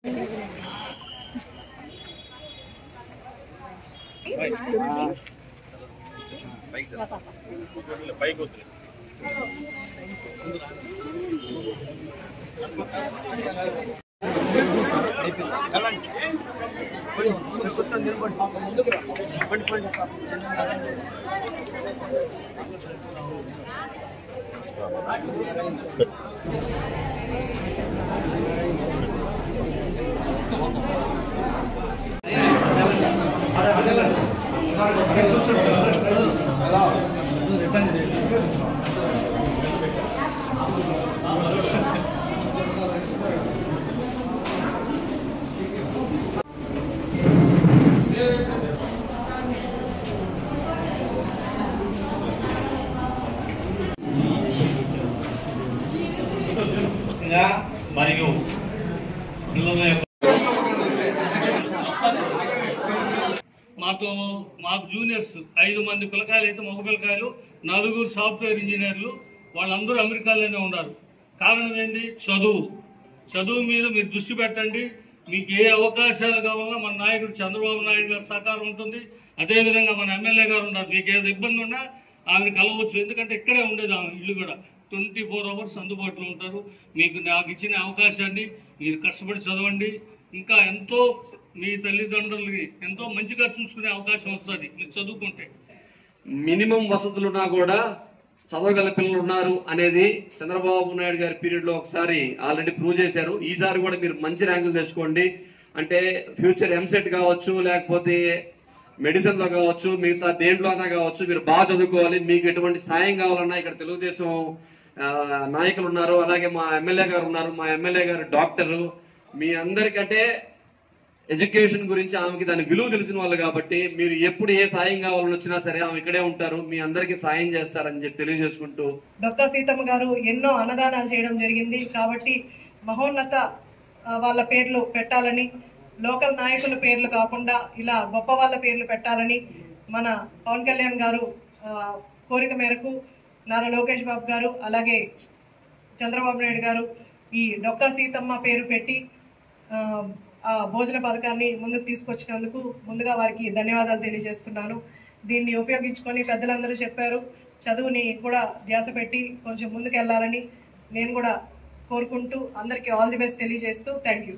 మరియు మాకు జూనియర్స్ 5 మంది పిల్లకాయలు అయితే మగ పిల్లకాయలు, 4 సాఫ్ట్వేర్ ఇంజనీర్లు, వాళ్ళందరూ అమెరికాలోనే ఉన్నారు. కారణం ఏంటి? చదువు మీద మీరు దృష్టి పెట్టండి. మీకు ఏ అవకాశాలు కావాలన్నా మన నాయకుడు చంద్రబాబు నాయుడు గారి సహకారం ఉంటుంది. అదేవిధంగా మన ఎమ్మెల్యే గారు ఉన్నారు. మీకు ఏదో ఇబ్బంది ఉన్నా ఆమెను కలవచ్చు. ఎందుకంటే ఇక్కడే ఉండేది ఆమె ఇల్లు కూడా. 24 అవర్స్ అందుబాటులో ఉంటారు. మీకు నాకు ఇచ్చిన అవకాశాన్ని మీరు కష్టపడి చదవండి. ఇంకా ఎంతో మీ తల్లిదండ్రులకి ఎంతో మంచిగా చూసుకునే అవకాశం వస్తుంది మీరు చదువుకుంటే. మినిమం వసతులున్నా కూడా చదవగల పిల్లలు ఉన్నారు అనేది చంద్రబాబు నాయుడు గారి పీరియడ్ లో ఒకసారి ఆల్రెడీ ప్రూవ్ చేశారు. ఈసారి కూడా మీరు మంచి ర్యాంకులు తెచ్చుకోండి. అంటే ఫ్యూచర్ ఎంసెట్ కావచ్చు, లేకపోతే మెడిసిన్ లో కావచ్చు, మిగతా దేంట్లోనా కావచ్చు, మీరు బాగా చదువుకోవాలి. మీకు ఎటువంటి సాయం కావాలన్నా ఇక్కడ తెలుగుదేశం నాయకులు ఉన్నారు, అలాగే మా ఎమ్మెల్యే గారు ఉన్నారు. మా ఎమ్మెల్యే గారు డాక్టరు. మీ అందరికంటే ఎడ్యుకేషన్ గురించి ఆమెకి దాని విలువ తెలిసిన వాళ్ళు కాబట్టి మీరు ఎప్పుడు ఏ సాయం కావాలని వచ్చినా సరే ఆమె ఇక్కడే ఉంటారు, మీ అందరికి సాయం చేస్తారని చెప్పి తెలియజేసుకుంటూ, డొక్కా సీతమ్మ గారు ఎన్నో అన్నదానాలు చేయడం జరిగింది కాబట్టి మహోన్నత వాళ్ళ పేర్లు పెట్టాలని, లోకల్ నాయకుల పేర్లు కాకుండా ఇలా గొప్ప వాళ్ళ పేర్లు పెట్టాలని మన పవన్ కళ్యాణ్ గారు కోరిక మేరకు నారా లోకేష్ బాబు గారు అలాగే చంద్రబాబు నాయుడు గారు ఈ డొక్కా సీతమ్మ పేరు పెట్టి ఆ భోజన పథకాన్ని ముందుకు తీసుకొచ్చినందుకు ముందుగా వారికి ధన్యవాదాలు తెలియజేస్తున్నాను. దీన్ని ఉపయోగించుకొని పెద్దలందరూ చెప్పారు, చదువుని కూడా ధ్యాస పెట్టి కొంచెం ముందుకు వెళ్ళాలని నేను కూడా కోరుకుంటూ అందరికీ ఆల్ ది బెస్ట్ తెలియజేస్తూ థ్యాంక్ యూ.